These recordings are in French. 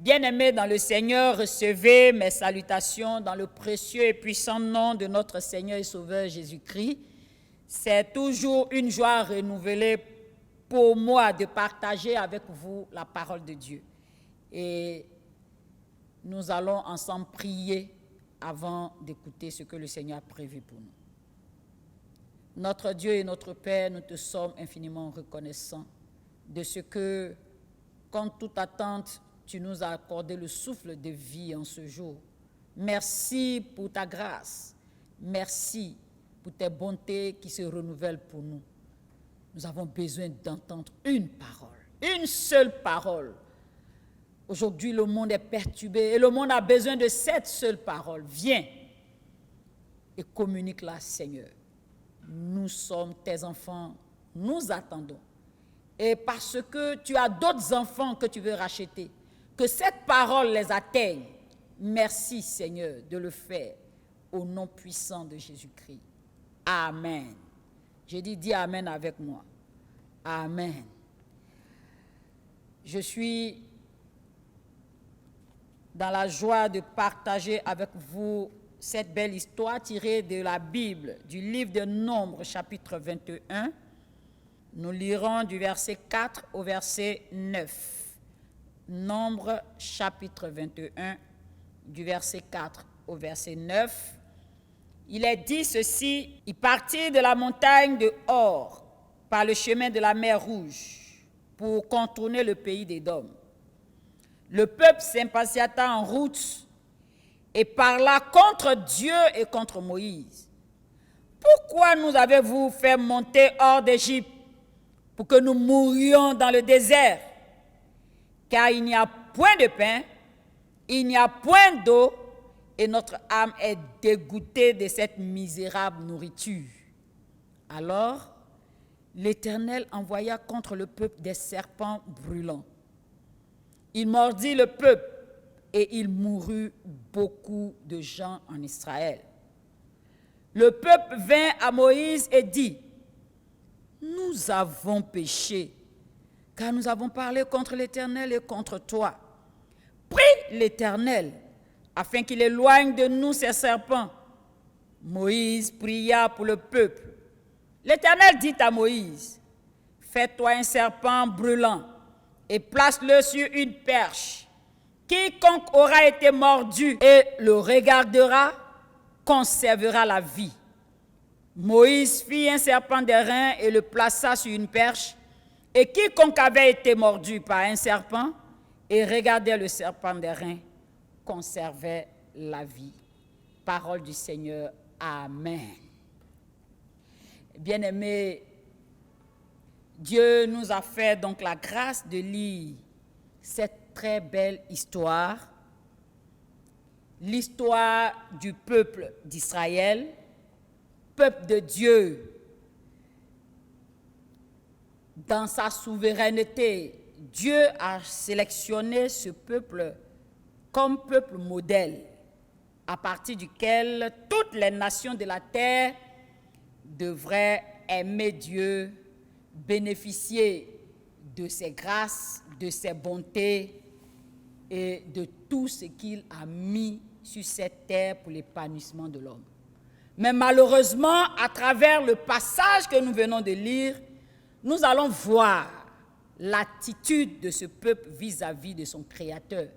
Bien-aimés dans le Seigneur, recevez mes salutations dans le précieux et puissant nom de notre Seigneur et Sauveur Jésus-Christ. C'est toujours une joie renouvelée pour moi de partager avec vous la parole de Dieu. Et nous allons ensemble prier avant d'écouter ce que le Seigneur a prévu pour nous. Notre Dieu et notre Père, nous te sommes infiniment reconnaissants de ce que, contre toute attente, tu nous as accordé le souffle de vie en ce jour. Merci pour ta grâce. Merci pour tes bontés qui se renouvellent pour nous. Nous avons besoin d'entendre une parole, une seule parole. Aujourd'hui, le monde est perturbé et le monde a besoin de cette seule parole. Viens et communique-la, Seigneur. Nous sommes tes enfants, nous attendons. Et parce que tu as d'autres enfants que tu veux racheter, que cette parole les atteigne. Merci, Seigneur, de le faire au nom puissant de Jésus-Christ. Amen. J'ai dit, dis Amen avec moi. Amen. Je suis dans la joie de partager avec vous cette belle histoire tirée de la Bible, du livre de Nombres, chapitre 21. Nous lirons du verset 4 au verset 9. Nombres, chapitre 21, du verset 4 au verset 9. Il est dit ceci: « Il partit de la montagne de Hor par le chemin de la mer Rouge pour contourner le pays d'Édom. Le peuple s'impatienta en route et parla contre Dieu et contre Moïse. « Pourquoi nous avez-vous fait monter hors d'Égypte pour que nous mourions dans le désert? Car il n'y a point de pain, il n'y a point d'eau, et notre âme est dégoûtée de cette misérable nourriture. » Alors, l'Éternel envoya contre le peuple des serpents brûlants. Il mordit le peuple, et il mourut beaucoup de gens en Israël. Le peuple vint à Moïse et dit: « Nous avons péché, car nous avons parlé contre l'Éternel et contre toi. Prie l'Éternel, afin qu'il éloigne de nous ces serpents. » Moïse pria pour le peuple. L'Éternel dit à Moïse: « Fais-toi un serpent brûlant et place-le sur une perche. Quiconque aura été mordu et le regardera conservera la vie. » Moïse fit un serpent d'airain et le plaça sur une perche. Et quiconque avait été mordu par un serpent et regardait le serpent d'airain conservait la vie. Parole du Seigneur. Amen. Bien-aimés, Dieu nous a fait donc la grâce de lire cette très belle histoire, l'histoire du peuple d'Israël, peuple de Dieu. Dans sa souveraineté, Dieu a sélectionné ce peuple comme peuple modèle, à partir duquel toutes les nations de la terre devraient aimer Dieu, bénéficier de ses grâces, de ses bontés et de tout ce qu'il a mis sur cette terre pour l'épanouissement de l'homme. Mais malheureusement, à travers le passage que nous venons de lire, nous allons voir l'attitude de ce peuple vis-à-vis de son Créateur.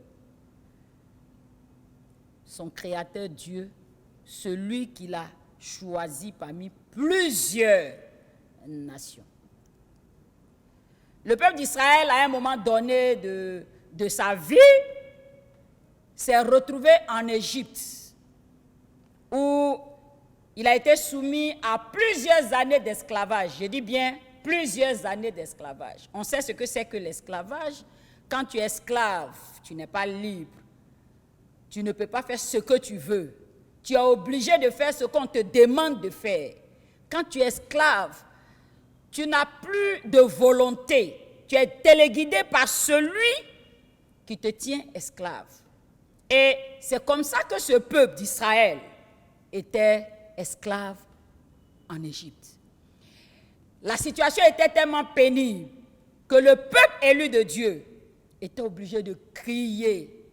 Son Créateur Dieu, celui qu'il a choisi parmi plusieurs nations. Le peuple d'Israël, à un moment donné de sa vie, s'est retrouvé en Égypte, où il a été soumis à plusieurs années d'esclavage. Je dis bien plusieurs années d'esclavage. On sait ce que c'est que l'esclavage. Quand tu es esclave, tu n'es pas libre. Tu ne peux pas faire ce que tu veux. Tu es obligé de faire ce qu'on te demande de faire. Quand tu es esclave, tu n'as plus de volonté. Tu es téléguidé par celui qui te tient esclave. Et c'est comme ça que ce peuple d'Israël était esclave en Égypte. La situation était tellement pénible que le peuple élu de Dieu était obligé de crier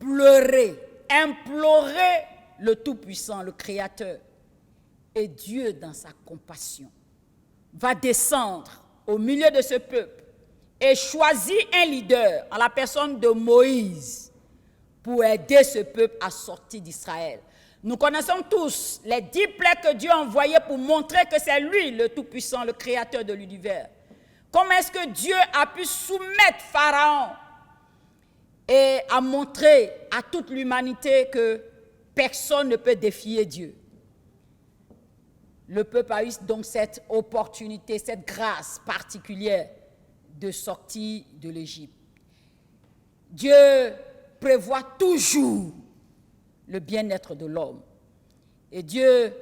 pleurer, implorer le Tout-Puissant, le Créateur. Et Dieu, dans sa compassion, va descendre au milieu de ce peuple et choisir un leader en la personne de Moïse pour aider ce peuple à sortir d'Israël. Nous connaissons tous les 10 plaies que Dieu a envoyées pour montrer que c'est lui le Tout-Puissant, le Créateur de l'univers. Comment est-ce que Dieu a pu soumettre Pharaon et a montré à toute l'humanité que personne ne peut défier Dieu? Le peuple a eu donc cette opportunité, cette grâce particulière de sortir de l'Égypte. Dieu prévoit toujours le bien-être de l'homme. Et Dieu,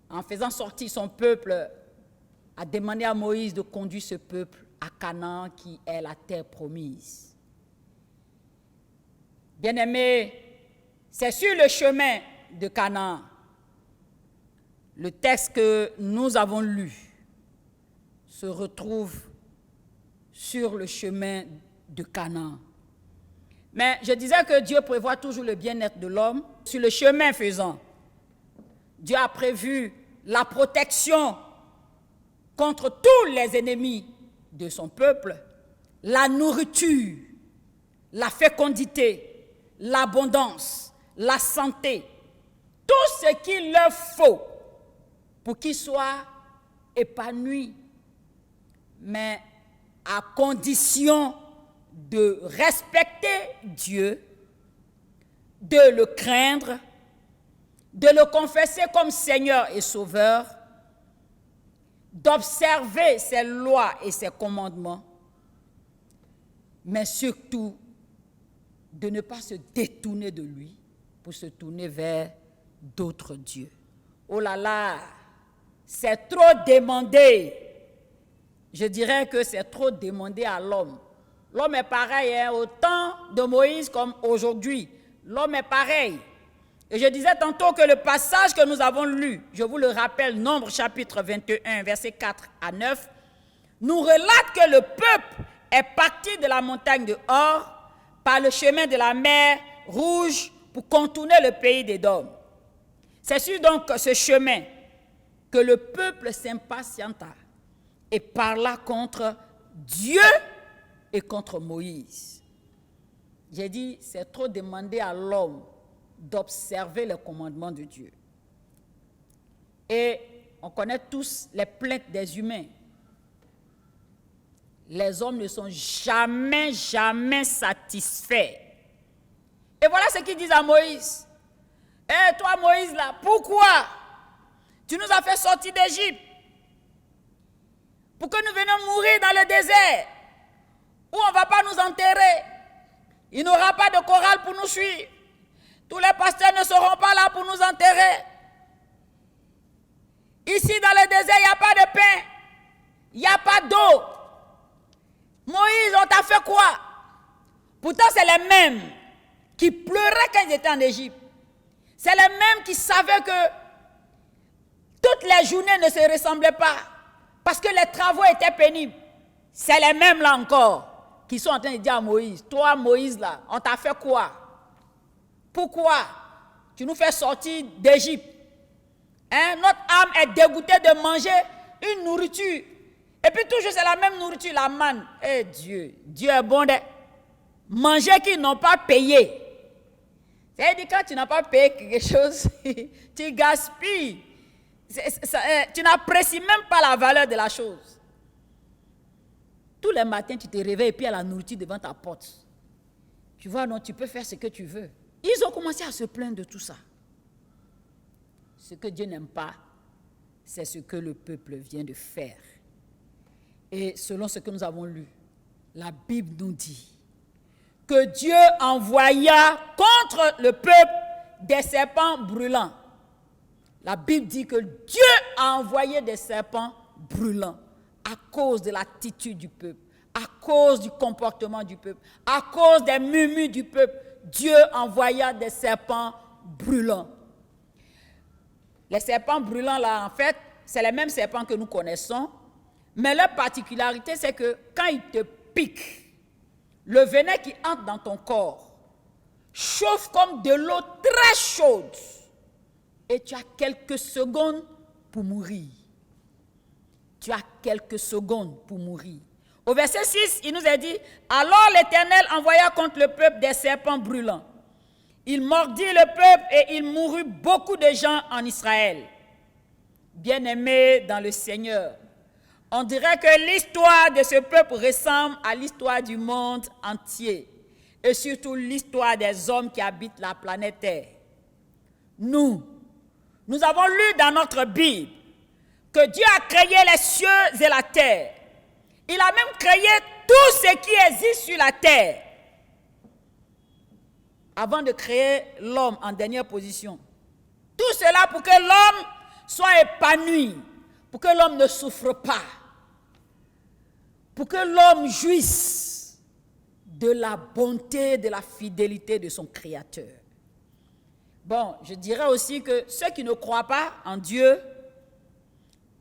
en faisant sortir son peuple, a demandé à Moïse de conduire ce peuple à Canaan, qui est la terre promise. Bien-aimés, c'est sur le chemin de Canaan, le texte que nous avons lu se retrouve sur le chemin de Canaan. Mais je disais que Dieu prévoit toujours le bien-être de l'homme. Sur le chemin faisant, Dieu a prévu la protection contre tous les ennemis de son peuple, la nourriture, la fécondité, l'abondance, la santé, tout ce qu'il leur faut pour qu'ils soient épanouis, mais à condition de respecter Dieu, de le craindre, de le confesser comme Seigneur et Sauveur, d'observer ses lois et ses commandements, mais surtout de ne pas se détourner de lui pour se tourner vers d'autres dieux. Oh là là, c'est trop demandé. Je dirais que c'est trop demandé à l'homme. L'homme est pareil, hein, au temps de Moïse comme aujourd'hui. L'homme est pareil. Et je disais tantôt que le passage que nous avons lu, je vous le rappelle, Nombre chapitre 21, versets 4 à 9, nous relate que le peuple est parti de la montagne de Hor par le chemin de la mer Rouge pour contourner le pays d'Édom. C'est sur donc ce chemin que le peuple s'impatienta et parla contre Dieu et contre Moïse. J'ai dit, c'est trop demandé à l'homme d'observer les commandements de Dieu. Et on connaît tous les plaintes des humains. Les hommes ne sont jamais satisfaits. Et voilà ce qu'ils disent à Moïse. Eh, toi Moïse là, pourquoi tu nous as fait sortir d'Égypte pour que nous venions mourir dans le désert où on ne va pas nous enterrer? Il n'y aura pas de chorale pour nous suivre. Tous les pasteurs ne seront pas là pour nous enterrer. Ici dans le désert, il n'y a pas de pain, il n'y a pas d'eau. Moïse, on t'a fait quoi? Pourtant, c'est les mêmes qui pleuraient quand ils étaient en Égypte. C'est les mêmes qui savaient que toutes les journées ne se ressemblaient pas parce que les travaux étaient pénibles. C'est les mêmes là encore qui sont en train de dire à Moïse, toi Moïse là, on t'a fait quoi? Pourquoi tu nous fais sortir d'Égypte? Hein? Notre âme est dégoûtée de manger une nourriture. Et puis toujours c'est la même nourriture, la manne. Eh Dieu, Dieu est bon de manger qu'ils n'ont pas payé. C'est-à-dire quand tu n'as pas payé quelque chose, tu gaspilles. Tu n'apprécies même pas la valeur de la chose. Tous les matins, tu te réveilles et puis il y a la nourriture devant ta porte. Tu vois, non, tu peux faire ce que tu veux. Ils ont commencé à se plaindre de tout ça. Ce que Dieu n'aime pas, c'est ce que le peuple vient de faire. Et selon ce que nous avons lu, la Bible nous dit que Dieu envoya contre le peuple des serpents brûlants. La Bible dit que Dieu a envoyé des serpents brûlants à cause de l'attitude du peuple, à cause du comportement du peuple, à cause des murmures du peuple. Dieu envoya des serpents brûlants. Les serpents brûlants, là, en fait, c'est les mêmes serpents que nous connaissons, mais leur particularité, c'est que quand ils te piquent, le venin qui entre dans ton corps chauffe comme de l'eau très chaude et tu as quelques secondes pour mourir. Tu as quelques secondes pour mourir. Au verset 6, il nous est dit, « Alors l'Éternel envoya contre le peuple des serpents brûlants. Il mordit le peuple et il mourut beaucoup de gens en Israël. » Bien-aimés dans le Seigneur, on dirait que l'histoire de ce peuple ressemble à l'histoire du monde entier et surtout l'histoire des hommes qui habitent la planète Terre. Nous avons lu dans notre Bible que Dieu a créé les cieux et la terre. Il a même créé tout ce qui existe sur la terre avant de créer l'homme en dernière position. Tout cela pour que l'homme soit épanoui, pour que l'homme ne souffre pas, pour que l'homme jouisse de la bonté, de la fidélité de son Créateur. Bon, je dirais aussi que ceux qui ne croient pas en Dieu,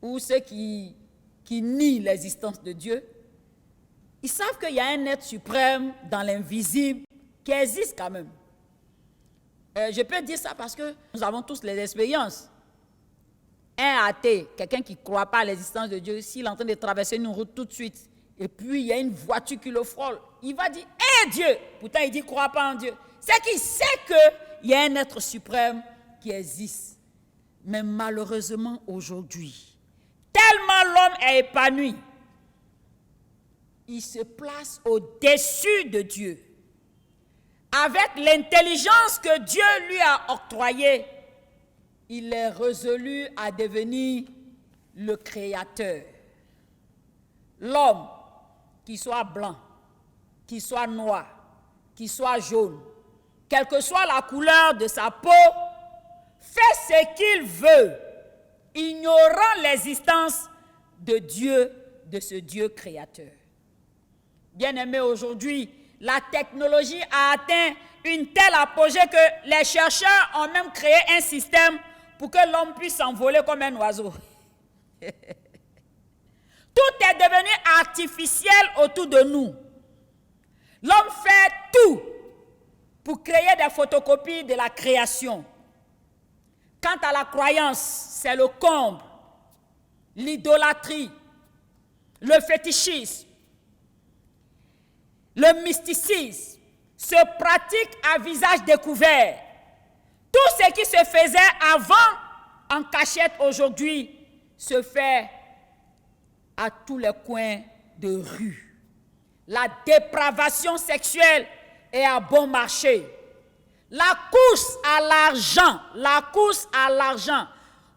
ou ceux qui nient l'existence de Dieu, ils savent qu'il y a un être suprême dans l'invisible qui existe quand même. Je peux dire ça parce que nous avons tous les expériences. Un athée, quelqu'un qui ne croit pas à l'existence de Dieu, s'il est en train de traverser une route tout de suite, et puis il y a une voiture qui le frôle, il va dire « Hé Dieu !» Pourtant il dit « ne crois pas en Dieu ». C'est qu'il sait qu'il y a un être suprême qui existe. Mais malheureusement aujourd'hui, tellement l'homme est épanoui, il se place au-dessus de Dieu. Avec l'intelligence que Dieu lui a octroyée, il est résolu à devenir le Créateur. L'homme, qu'il soit blanc, qu'il soit noir, qu'il soit jaune, quelle que soit la couleur de sa peau, fait ce qu'il veut, ignorant l'existence de Dieu, de ce Dieu créateur. Bien-aimés, aujourd'hui, la technologie a atteint une telle apogée que les chercheurs ont même créé un système pour que l'homme puisse s'envoler comme un oiseau. Tout est devenu artificiel autour de nous. L'homme fait tout pour créer des photocopies de la création. Quant à la croyance, c'est le comble, l'idolâtrie, le fétichisme, le mysticisme se pratique à visage découvert. Tout ce qui se faisait avant en cachette aujourd'hui se fait à tous les coins de rue. La dépravation sexuelle est à bon marché. La course à l'argent,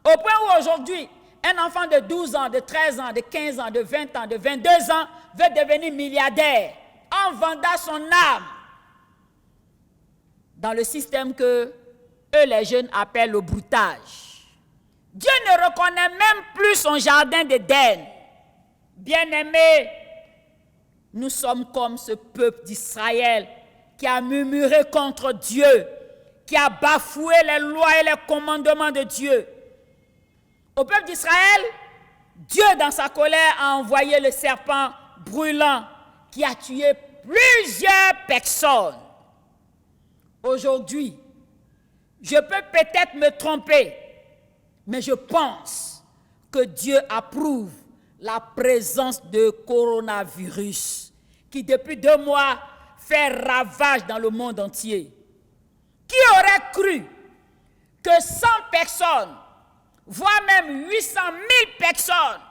au point où aujourd'hui, un enfant de 12 ans, de 13 ans, de 15 ans, de 20 ans, de 22 ans veut devenir milliardaire en vendant son âme dans le système que eux, les jeunes, appellent le broutage. Dieu ne reconnaît même plus son jardin d'Éden. Bien-aimés, nous sommes comme ce peuple d'Israël qui a murmuré contre Dieu, qui a bafoué les lois et les commandements de Dieu. Au peuple d'Israël, Dieu, dans sa colère, a envoyé le serpent brûlant qui a tué plusieurs personnes. Aujourd'hui, je peux peut-être me tromper, mais je pense que Dieu approuve la présence de coronavirus qui, depuis 2 mois, fait ravage dans le monde entier. Qui aurait cru que 100 personnes, voire même 800 000 personnes,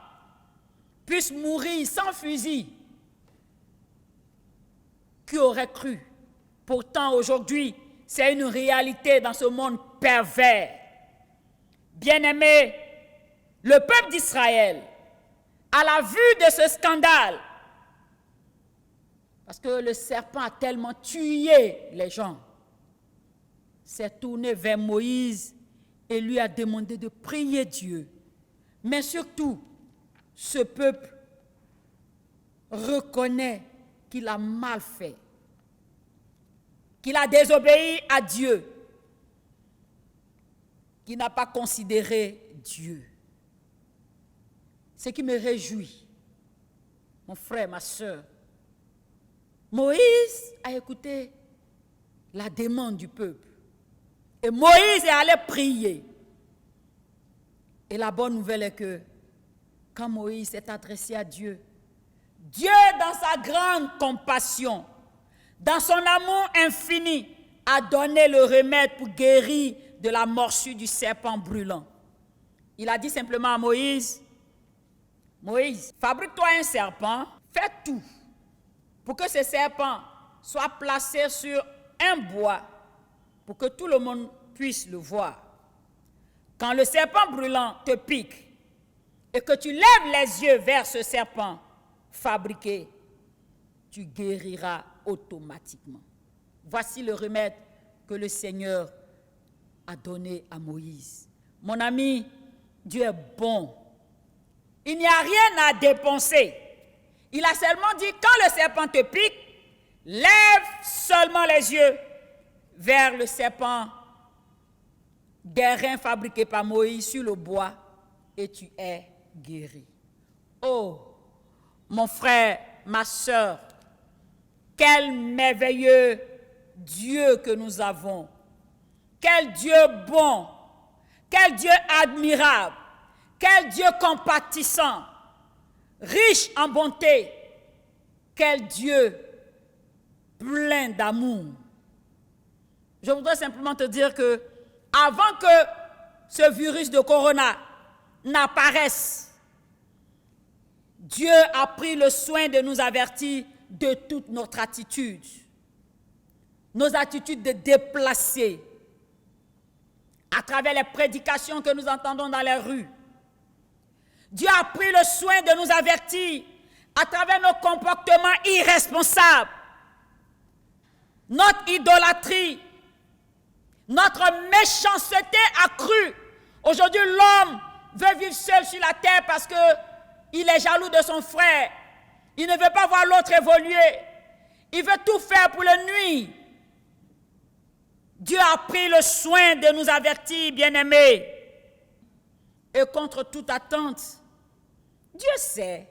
puissent mourir sans fusil? Qui aurait cru? Pourtant, aujourd'hui, c'est une réalité dans ce monde pervers. Bien-aimés, le peuple d'Israël, à la vue de ce scandale, parce que le serpent a tellement tué les gens, s'est tourné vers Moïse et lui a demandé de prier Dieu. Mais surtout, ce peuple reconnaît qu'il a mal fait, qu'il a désobéi à Dieu, qu'il n'a pas considéré Dieu. Ce qui me réjouit, mon frère, ma soeur, Moïse a écouté la demande du peuple. Et Moïse est allé prier. Et la bonne nouvelle est que quand Moïse s'est adressé à Dieu, Dieu, dans sa grande compassion, dans son amour infini, a donné le remède pour guérir de la morsure du serpent brûlant. Il a dit simplement à Moïse, Moïse, fabrique-toi un serpent, fais tout pour que ce serpent soit placé sur un bois pour que tout le monde puisse le voir. Quand le serpent brûlant te pique et que tu lèves les yeux vers ce serpent fabriqué, tu guériras automatiquement. Voici le remède que le Seigneur a donné à Moïse. Mon ami, Dieu est bon. Il n'y a rien à dépenser. Il a seulement dit, quand le serpent te pique, lève seulement les yeux vers le serpent d'airain fabriqué par Moïse sur le bois et tu es guéri. Oh, mon frère, ma soeur, quel merveilleux Dieu que nous avons. Quel Dieu bon, quel Dieu admirable, quel Dieu compatissant, riche en bonté, quel Dieu plein d'amour. Je voudrais simplement te dire que avant que ce virus de corona n'apparaisse, Dieu a pris le soin de nous avertir de toute notre attitude, nos attitudes de déplacés, à travers les prédications que nous entendons dans les rues. Dieu a pris le soin de nous avertir à travers nos comportements irresponsables, notre idolâtrie, notre méchanceté accrue. Aujourd'hui, l'homme veut vivre seul sur la terre parce qu'il est jaloux de son frère. Il ne veut pas voir l'autre évoluer. Il veut tout faire pour le nuire. Dieu a pris le soin de nous avertir, bien-aimés. Et contre toute attente, Dieu sait,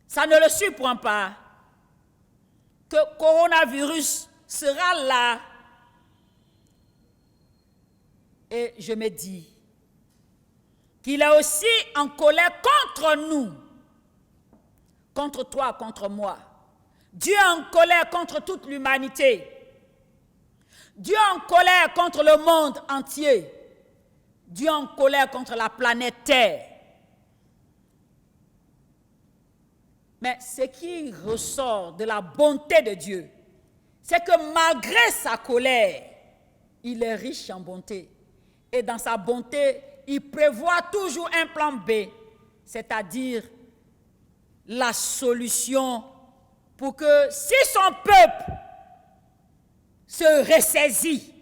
ça ne le surprend pas, que le coronavirus sera là. Et je me dis qu'il est aussi en colère contre nous, contre toi, contre moi. Dieu est en colère contre toute l'humanité. Dieu est en colère contre le monde entier. Dieu est en colère contre la planète Terre. Mais ce qui ressort de la bonté de Dieu, c'est que malgré sa colère, il est riche en bonté. Et dans sa bonté, il prévoit toujours un plan B, c'est-à-dire la solution pour que si son peuple se ressaisit,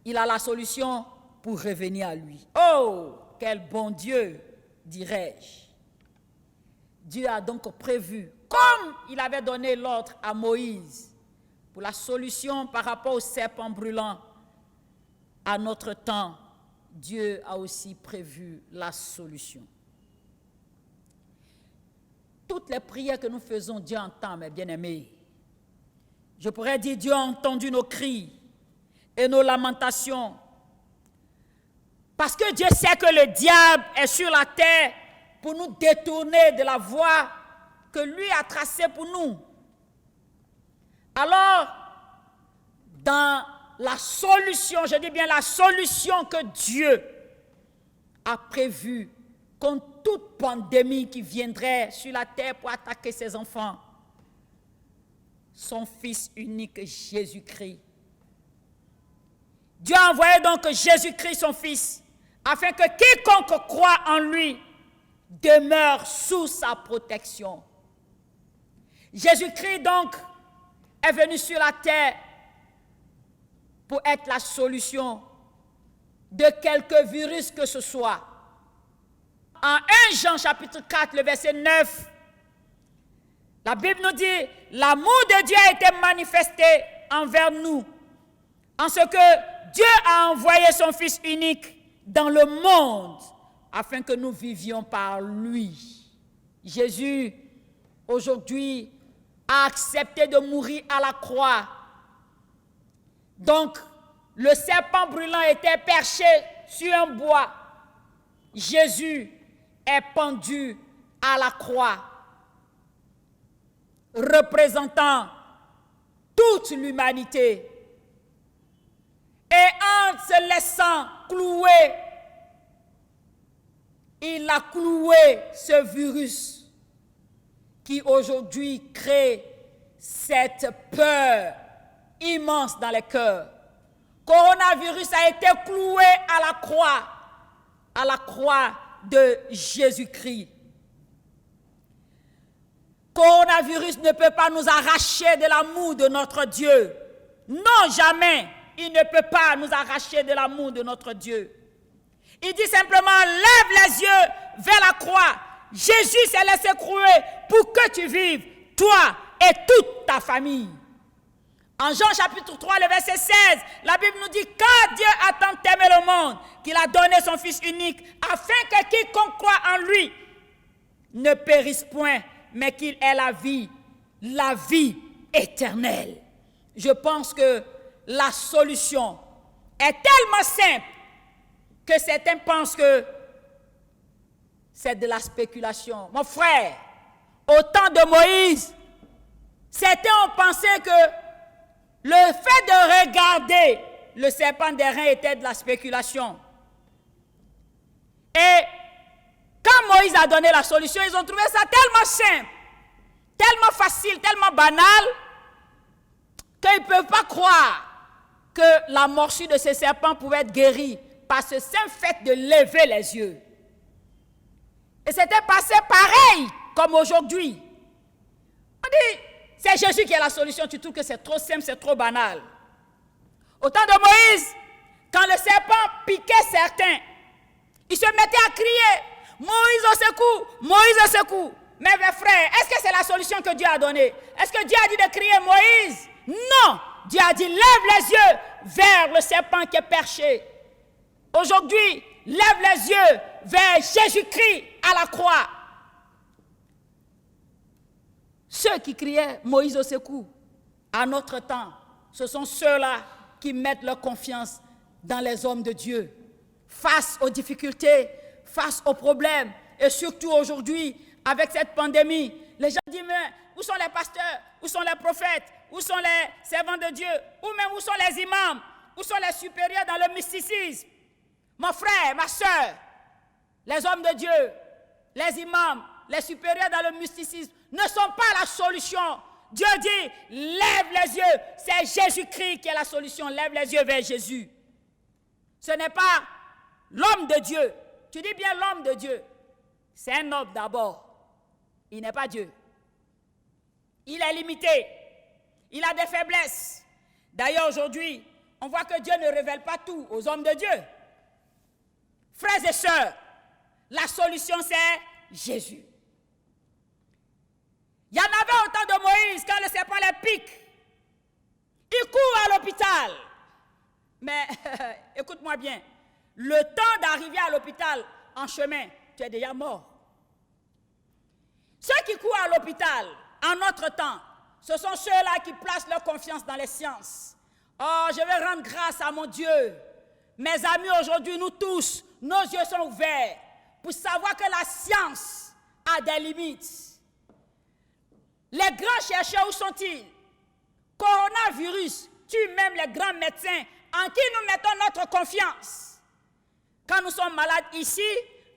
il a la solution pour revenir à lui. Oh, quel bon Dieu, dirais-je. Dieu a donc prévu, comme il avait donné l'ordre à Moïse, pour la solution par rapport au serpent brûlant. À notre temps, Dieu a aussi prévu la solution. Toutes les prières que nous faisons, Dieu entend, mes bien-aimés. Je pourrais dire, Dieu a entendu nos cris et nos lamentations. Parce que Dieu sait que le diable est sur la terre pour nous détourner de la voie que lui a tracée pour nous. Alors, dans la solution, je dis bien la solution que Dieu a prévue contre toute pandémie qui viendrait sur la terre pour attaquer ses enfants, son Fils unique Jésus-Christ. Dieu a envoyé donc Jésus-Christ, son Fils, afin que quiconque croit en lui demeure sous sa protection. Jésus-Christ donc est venu sur la terre pour être la solution de quelque virus que ce soit. En 1 Jean chapitre 4, le verset 9, la Bible nous dit, l'amour de Dieu a été manifesté envers nous, en ce que Dieu a envoyé son Fils unique dans le monde, afin que nous vivions par lui. Jésus, aujourd'hui, a accepté de mourir à la croix Donc, le serpent brûlant était perché sur un bois. Jésus est pendu à la croix, représentant toute l'humanité. Et en se laissant clouer, il a cloué ce virus qui aujourd'hui crée cette peur immense dans les cœurs. Coronavirus a été cloué à la croix de Jésus-Christ. Coronavirus ne peut pas nous arracher de l'amour de notre Dieu. Non, jamais. Il ne peut pas nous arracher de l'amour de notre Dieu. Il dit simplement, lève les yeux vers la croix. Jésus s'est laissé clouer pour que tu vives, toi et toute ta famille. En Jean chapitre 3, le verset 16, la Bible nous dit, car Dieu a tant aimé le monde qu'il a donné son Fils unique, afin que quiconque croit en lui ne périsse point, mais qu'il ait la vie éternelle. Je pense que la solution est tellement simple que certains pensent que c'est de la spéculation. Mon frère, au temps de Moïse, certains ont pensé que le fait de regarder le serpent d'airain était de la spéculation. Et quand Moïse a donné la solution, ils ont trouvé ça tellement simple, tellement facile, tellement banal, qu'ils ne peuvent pas croire que la morsure de ce serpent pouvait être guérie par ce simple fait de lever les yeux. Et c'était passé pareil comme aujourd'hui. On dit, c'est Jésus qui est la solution. Tu trouves que c'est trop simple, c'est trop banal. Au temps de Moïse, quand le serpent piquait certains, ils se mettaient à crier, Moïse au secours, Moïse au secours. Mais mes frères, est-ce que c'est la solution que Dieu a donnée? Est-ce que Dieu a dit de crier Moïse? Non! Dieu a dit, lève les yeux vers le serpent qui est perché. Aujourd'hui, lève les yeux vers Jésus-Christ à la croix. Ceux qui criaient Moïse au secours, à notre temps, ce sont ceux-là qui mettent leur confiance dans les hommes de Dieu. Face aux difficultés, face aux problèmes, et surtout aujourd'hui, avec cette pandémie, les gens disent, mais où sont les pasteurs? Où sont les prophètes? Où sont les servants de Dieu? Ou même où sont les imams? Où sont les supérieurs dans le mysticisme? Mon frère, ma soeur, les hommes de Dieu, les imams, les supérieurs dans le mysticisme ne sont pas la solution. Dieu dit, lève les yeux. C'est Jésus-Christ qui est la solution. Lève les yeux vers Jésus. Ce n'est pas l'homme de Dieu. Tu dis bien l'homme de Dieu. C'est un homme d'abord. Il n'est pas Dieu. Il est limité. Il a des faiblesses. D'ailleurs, aujourd'hui, on voit que Dieu ne révèle pas tout aux hommes de Dieu. Frères et sœurs, la solution c'est Jésus. Il y en avait au temps de Moïse, quand le serpent les pique. Il court à l'hôpital. Mais écoute-moi bien, le temps d'arriver à l'hôpital en chemin, tu es déjà mort. Ceux qui courent à l'hôpital en notre temps, ce sont ceux-là qui placent leur confiance dans les sciences. Oh, je vais rendre grâce à mon Dieu. Mes amis, aujourd'hui, nous tous, nos yeux sont ouverts pour savoir que la science a des limites. Les grands chercheurs, où sont-ils? Coronavirus tue même les grands médecins en qui nous mettons notre confiance. Quand nous sommes malades ici,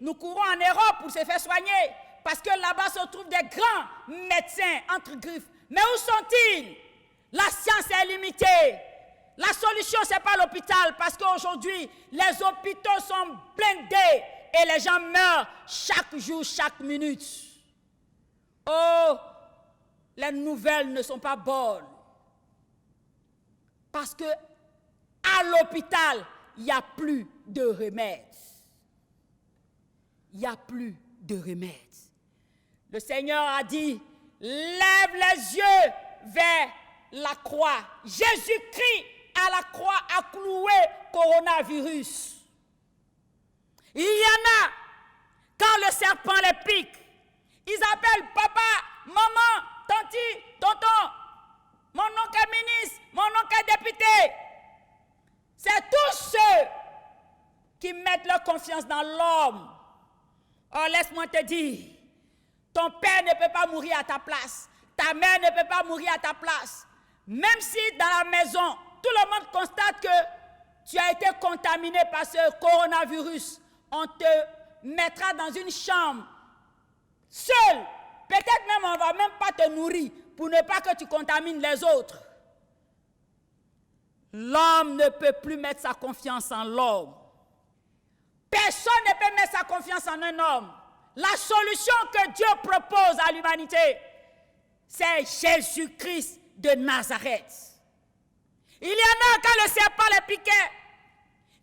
nous courons en Europe pour se faire soigner parce que là-bas se trouvent des grands médecins entre griffes. Mais où sont-ils? La science est limitée. La solution, ce n'est pas l'hôpital parce qu'aujourd'hui, les hôpitaux sont blindés et les gens meurent chaque jour, chaque minute. Oh, les nouvelles ne sont pas bonnes. Parce que à l'hôpital, il n'y a plus de remède. Il n'y a plus de remède. Le Seigneur a dit, lève les yeux vers la croix. Jésus-Christ à la croix a cloué coronavirus. Il y en a, quand le serpent les pique, ils appellent papa, maman, tanti, tonton, mon oncle est ministre, mon oncle est député. mettent leur confiance dans l'homme. Or, laisse-moi te dire, ton père ne peut pas mourir à ta place. Ta mère ne peut pas mourir à ta place. Même si dans la maison, tout le monde constate que tu as été contaminé par ce coronavirus, on te mettra dans une chambre, seul. Peut-être même on ne va même pas te nourrir pour ne pas que tu contamines les autres. L'homme ne peut plus mettre sa confiance en l'homme. Personne ne peut mettre sa confiance en un homme. La solution que Dieu propose à l'humanité, c'est Jésus-Christ de Nazareth. Il y en a, quand le serpent les piquait,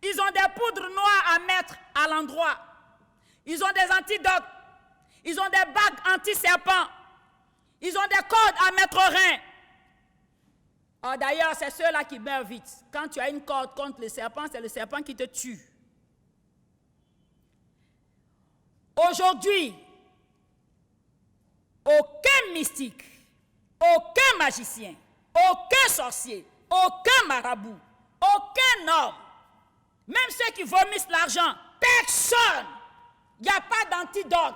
ils ont des poudres noires à mettre à l'endroit. Ils ont des antidotes. Ils ont des bagues anti-serpents. Ils ont des cordes à mettre au rein. Oh, d'ailleurs, c'est ceux-là qui meurent vite. Quand tu as une corde contre le serpent, c'est le serpent qui te tue. Aujourd'hui, aucun mystique, aucun magicien, aucun sorcier, aucun marabout, aucun homme, même ceux qui vomissent l'argent, personne, il n'y a pas d'antidote.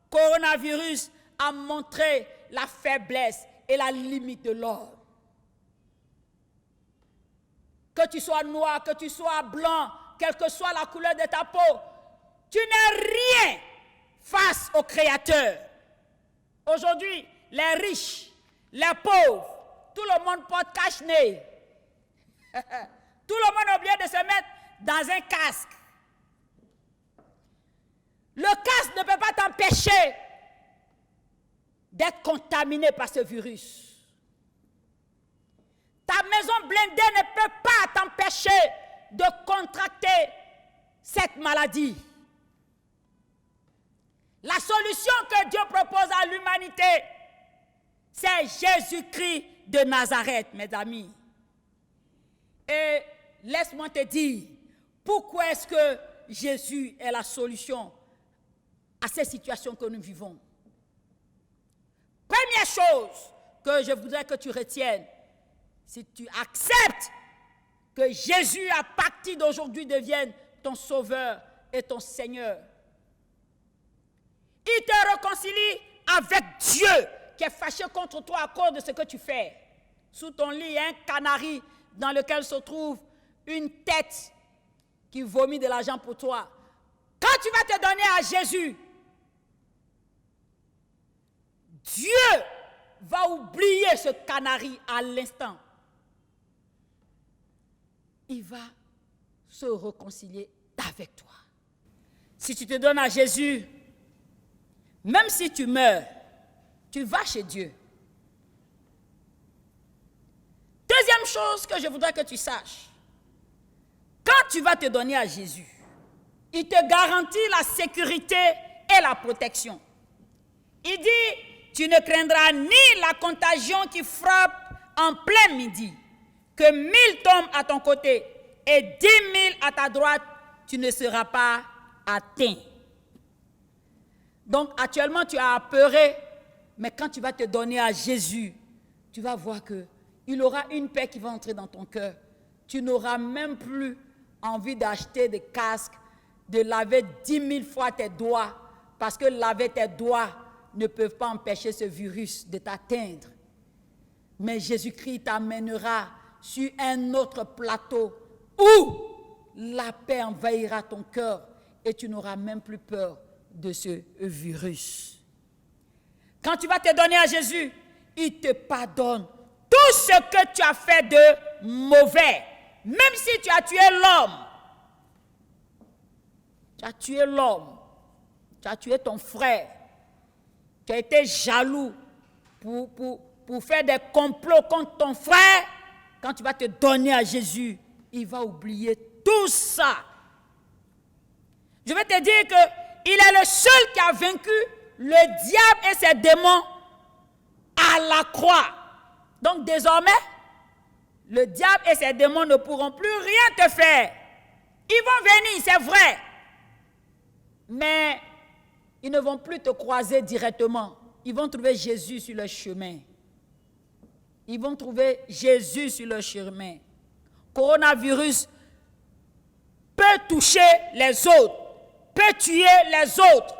Coronavirus a montré la faiblesse et la limite de l'homme. Que tu sois noir, que tu sois blanc, quelle que soit la couleur de ta peau, tu n'es rien face au Créateur. Aujourd'hui, les riches, les pauvres, tout le monde porte cache-nez. Tout le monde a oublié de se mettre dans un casque. Le casque ne peut pas t'empêcher d'être contaminé par ce virus. Ta maison blindée ne peut pas t'empêcher de contracter cette maladie. La solution que Dieu propose à l'humanité, c'est Jésus-Christ de Nazareth, mes amis. Et laisse-moi te dire, pourquoi est-ce que Jésus est la solution à ces situations que nous vivons? Première chose que je voudrais que tu retiennes, si tu acceptes que Jésus, à partir d'aujourd'hui, devienne ton sauveur et ton Seigneur, il te réconcilie avec Dieu qui est fâché contre toi à cause de ce que tu fais. Sous ton lit, il y a un canari dans lequel se trouve une tête qui vomit de l'argent pour toi. Quand tu vas te donner à Jésus, Dieu va oublier ce canari à l'instant. Il va se réconcilier avec toi. Si tu te donnes à Jésus, même si tu meurs, tu vas chez Dieu. Deuxième chose que je voudrais que tu saches, quand tu vas te donner à Jésus, il te garantit la sécurité et la protection. Il dit, tu ne craindras ni la contagion qui frappe en plein midi, que 1000 tombent à ton côté et 10 000 à ta droite, tu ne seras pas atteint. Donc actuellement tu as apeuré, mais quand tu vas te donner à Jésus, tu vas voir qu'il aura une paix qui va entrer dans ton cœur. Tu n'auras même plus envie d'acheter des casques, de laver 10 000 fois tes doigts, parce que laver tes doigts ne peut pas empêcher ce virus de t'atteindre. Mais Jésus-Christ t'amènera sur un autre plateau où la paix envahira ton cœur et tu n'auras même plus peur de ce virus. Quand tu vas te donner à Jésus, il te pardonne tout ce que tu as fait de mauvais. Même si tu as tué l'homme, tu as tué l'homme, tu as tué ton frère, tu as été jaloux pour faire des complots contre ton frère, quand tu vas te donner à Jésus, il va oublier tout ça. Je vais te dire qu'il est le seul qui a vaincu le diable et ses démons à la croix. Donc désormais, le diable et ses démons ne pourront plus rien te faire. Ils vont venir, c'est vrai. Mais ils ne vont plus te croiser directement. Ils vont trouver Jésus sur le chemin. Ils vont trouver Jésus sur le chemin. Coronavirus peut toucher les autres, peut tuer les autres.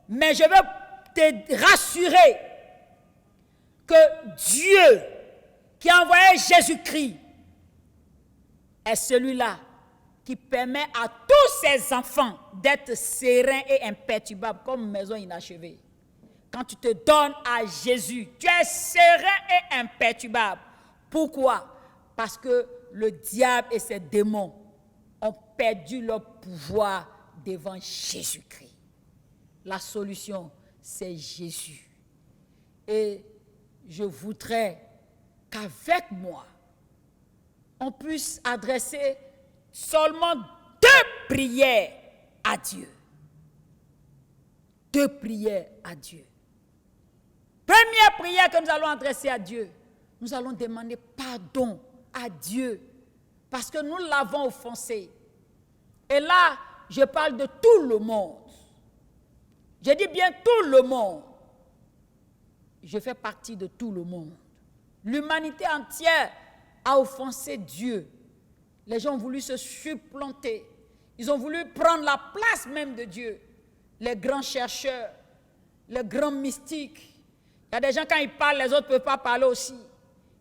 Mais je veux te rassurer que Dieu qui a envoyé Jésus-Christ est celui-là qui permet à tous ses enfants d'être sereins et imperturbables comme maison inachevée. Quand tu te donnes à Jésus, tu es serein et imperturbable. Pourquoi? Parce que le diable et ses démons ont perdu leur pouvoir devant Jésus-Christ. La solution, c'est Jésus. Et je voudrais qu'avec moi, on puisse adresser seulement 2 prières à Dieu. 2 prières à Dieu. Première prière que nous allons adresser à Dieu, nous allons demander pardon à Dieu parce que nous l'avons offensé. Et là, je parle de tout le monde. Je dis bien tout le monde. Je fais partie de tout le monde. L'humanité entière a offensé Dieu. Les gens ont voulu se supplanter. Ils ont voulu prendre la place même de Dieu. Les grands chercheurs, les grands mystiques. Il y a des gens, quand ils parlent, les autres ne peuvent pas parler aussi.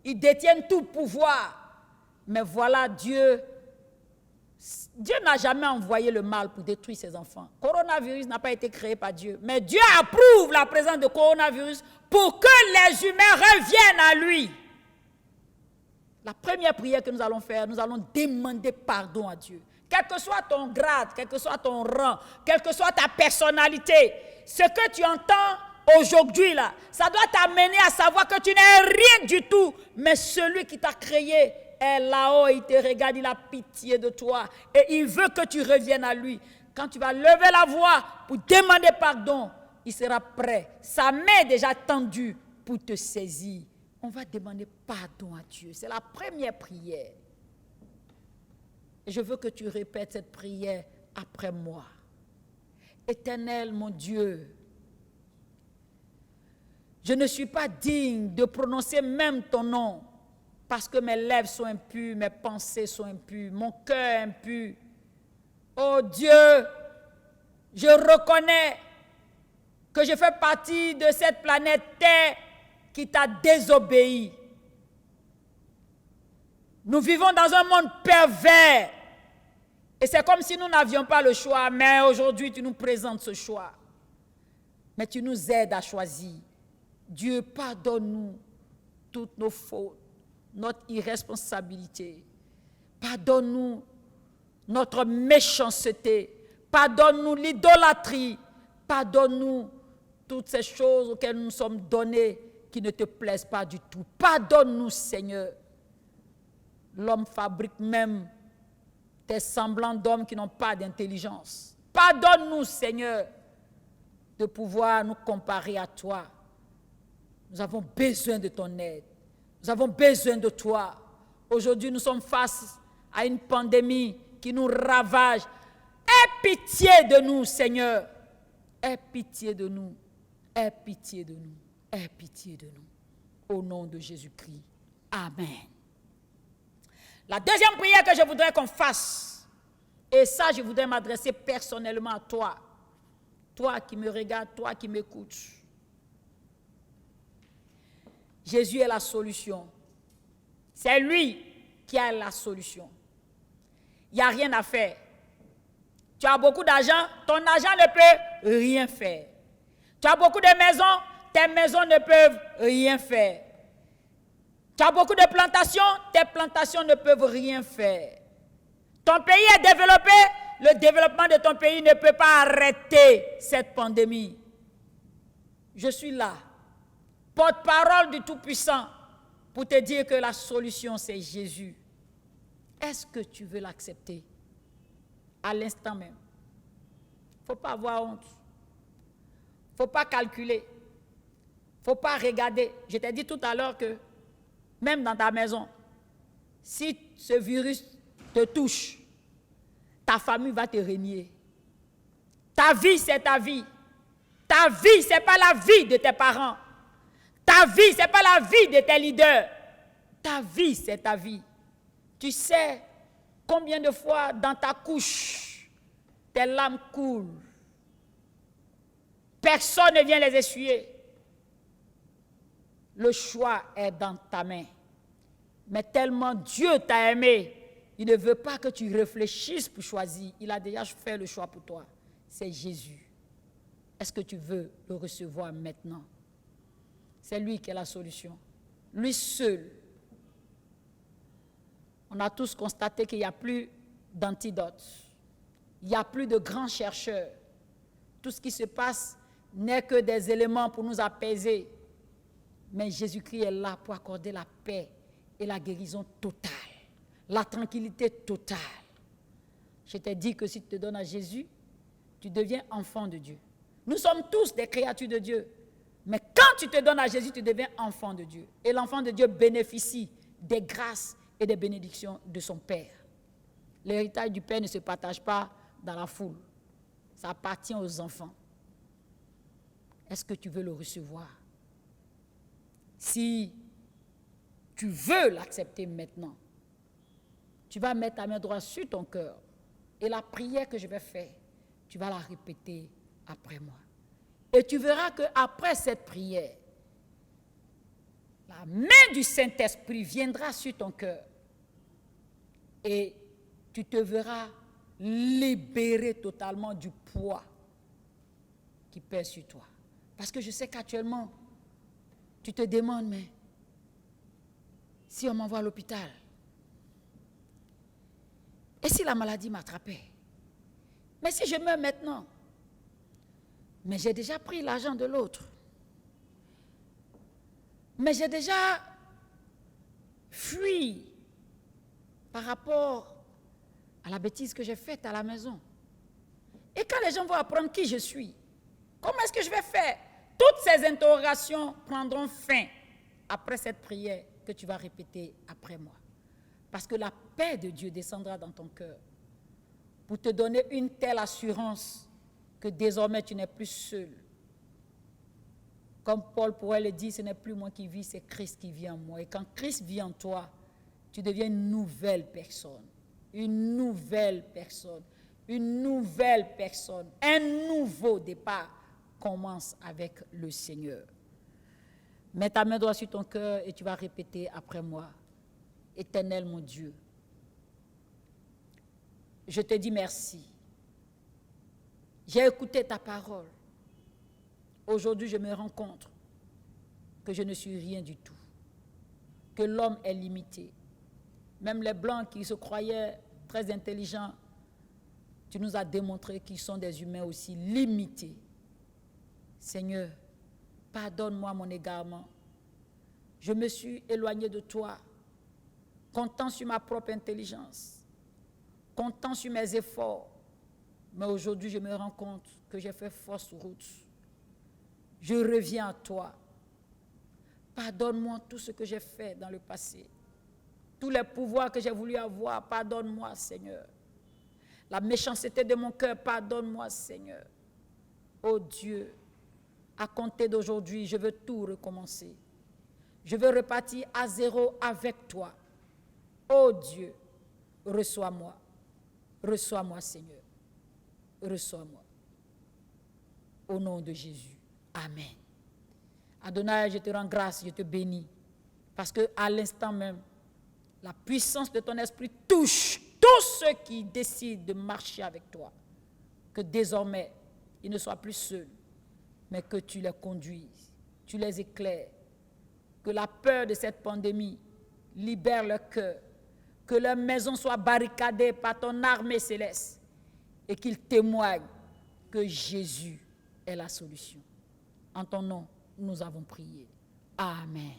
Ils détiennent tout pouvoir. Mais voilà, Dieu n'a jamais envoyé le mal pour détruire ses enfants. Le coronavirus n'a pas été créé par Dieu. Mais Dieu approuve la présence de coronavirus pour que les humains reviennent à lui. La première prière que nous allons faire, nous allons demander pardon à Dieu. Quel que soit ton grade, quel que soit ton rang, quelle que soit ta personnalité, ce que tu entends aujourd'hui là, ça doit t'amener à savoir que tu n'es rien du tout, mais celui qui t'a créé est là-haut, il te regarde, il a pitié de toi et il veut que tu reviennes à lui. Quand tu vas lever la voix pour demander pardon, il sera prêt. Sa main est déjà tendue pour te saisir. On va demander pardon à Dieu. C'est la première prière. Et je veux que tu répètes cette prière après moi. Éternel, mon Dieu, je ne suis pas digne de prononcer même ton nom parce que mes lèvres sont impures, mes pensées sont impures, mon cœur est impur. Oh Dieu, je reconnais que je fais partie de cette planète Terre qui t'a désobéi. Nous vivons dans un monde pervers. Et c'est comme si nous n'avions pas le choix, mais aujourd'hui tu nous présentes ce choix. Mais tu nous aides à choisir. Dieu, pardonne-nous toutes nos fautes, notre irresponsabilité. Pardonne-nous notre méchanceté. Pardonne-nous l'idolâtrie. Pardonne-nous toutes ces choses auxquelles nous nous sommes donnés qui ne te plaisent pas du tout. Pardonne-nous, Seigneur. L'homme fabrique même des semblants d'hommes qui n'ont pas d'intelligence. Pardonne-nous, Seigneur, de pouvoir nous comparer à toi. Nous avons besoin de ton aide. Nous avons besoin de toi. Aujourd'hui, nous sommes face à une pandémie qui nous ravage. Aie pitié de nous, Seigneur. Aie pitié de nous. Aie pitié de nous. Aie pitié de nous. Au nom de Jésus-Christ. Amen. La deuxième prière que je voudrais qu'on fasse, et ça, je voudrais m'adresser personnellement à toi. Toi qui me regardes, toi qui m'écoutes. Jésus est la solution. C'est lui qui a la solution. Il n'y a rien à faire. Tu as beaucoup d'argent, ton argent ne peut rien faire. Tu as beaucoup de maisons, tes maisons ne peuvent rien faire. Tu as beaucoup de plantations, tes plantations ne peuvent rien faire. Ton pays est développé, le développement de ton pays ne peut pas arrêter cette pandémie. Je suis là, porte-parole du Tout-Puissant, pour te dire que la solution, c'est Jésus. Est-ce que tu veux l'accepter? À l'instant même. Il ne faut pas avoir honte. Il ne faut pas calculer. Il ne faut pas regarder. Je t'ai dit tout à l'heure que même dans ta maison, si ce virus te touche, ta famille va te régner. Ta vie, c'est ta vie. Ta vie, ce n'est pas la vie de tes parents. Ta vie, ce n'est pas la vie de tes leaders. Ta vie, c'est ta vie. Tu sais Combien de fois dans ta couche, tes larmes coulent. Personne ne vient les essuyer. Le choix est dans ta main. Mais tellement Dieu t'a aimé, il ne veut pas que tu réfléchisses pour choisir. Il a déjà fait le choix pour toi. C'est Jésus. Est-ce que tu veux le recevoir maintenant? C'est lui qui est la solution. Lui seul. On a tous constaté qu'il n'y a plus d'antidote. Il n'y a plus de grands chercheurs. Tout ce qui se passe n'est que des éléments pour nous apaiser. Mais Jésus-Christ est là pour accorder la paix et la guérison totale, la tranquillité totale. Je t'ai dit que si tu te donnes à Jésus, tu deviens enfant de Dieu. Nous sommes tous des créatures de Dieu. Mais quand tu te donnes à Jésus, tu deviens enfant de Dieu. Et l'enfant de Dieu bénéficie des grâces et des bénédictions de son Père. L'héritage du Père ne se partage pas dans la foule. Ça appartient aux enfants. Est-ce que tu veux le recevoir? Si tu veux l'accepter maintenant, tu vas mettre ta main droite sur ton cœur et la prière que je vais faire, tu vas la répéter après moi. Et tu verras qu'après cette prière, la main du Saint-Esprit viendra sur ton cœur et tu te verras libéré totalement du poids qui pèse sur toi. Parce que je sais qu'actuellement, tu te demandes, mais si on m'envoie à l'hôpital, et si la maladie m'attrapait? Mais si je meurs maintenant? Mais j'ai déjà pris l'argent de l'autre. Mais j'ai déjà fui par rapport à la bêtise que j'ai faite à la maison. Et quand les gens vont apprendre qui je suis, comment est-ce que je vais faire? Toutes ces interrogations prendront fin après cette prière que tu vas répéter après moi. Parce que la paix de Dieu descendra dans ton cœur pour te donner une telle assurance que désormais tu n'es plus seul. Comme Paul pourrait le dire, ce n'est plus moi qui vis, c'est Christ qui vit en moi. Et quand Christ vit en toi, tu deviens une nouvelle personne. Une nouvelle personne. Une nouvelle personne. Un nouveau départ commence avec le Seigneur. Mets ta main droite sur ton cœur et tu vas répéter après moi. Éternel mon Dieu, je te dis merci. J'ai écouté ta parole. Aujourd'hui, je me rends compte que je ne suis rien du tout, que l'homme est limité. Même les Blancs qui se croyaient très intelligents, tu nous as démontré qu'ils sont des humains aussi limités. Seigneur, pardonne-moi mon égarement. Je me suis éloigné de toi, comptant sur ma propre intelligence, comptant sur mes efforts. Mais aujourd'hui, je me rends compte que j'ai fait fausse route. Je reviens à toi. Pardonne-moi tout ce que j'ai fait dans le passé. Tous les pouvoirs que j'ai voulu avoir, pardonne-moi, Seigneur. La méchanceté de mon cœur, pardonne-moi, Seigneur. Oh Dieu, à compter d'aujourd'hui, je veux tout recommencer. Je veux repartir à zéro avec toi. Oh Dieu, reçois-moi. Reçois-moi, Seigneur. Reçois-moi. Au nom de Jésus. Amen. Adonai, je te rends grâce, je te bénis. Parce qu'à l'instant même, la puissance de ton esprit touche tous ceux qui décident de marcher avec toi. Que désormais, ils ne soient plus seuls, mais que tu les conduises, tu les éclaires. Que la peur de cette pandémie libère leur cœur. Que leur maison soit barricadée par ton armée céleste. Et qu'ils témoignent que Jésus est la solution. En ton nom, nous avons prié. Amen.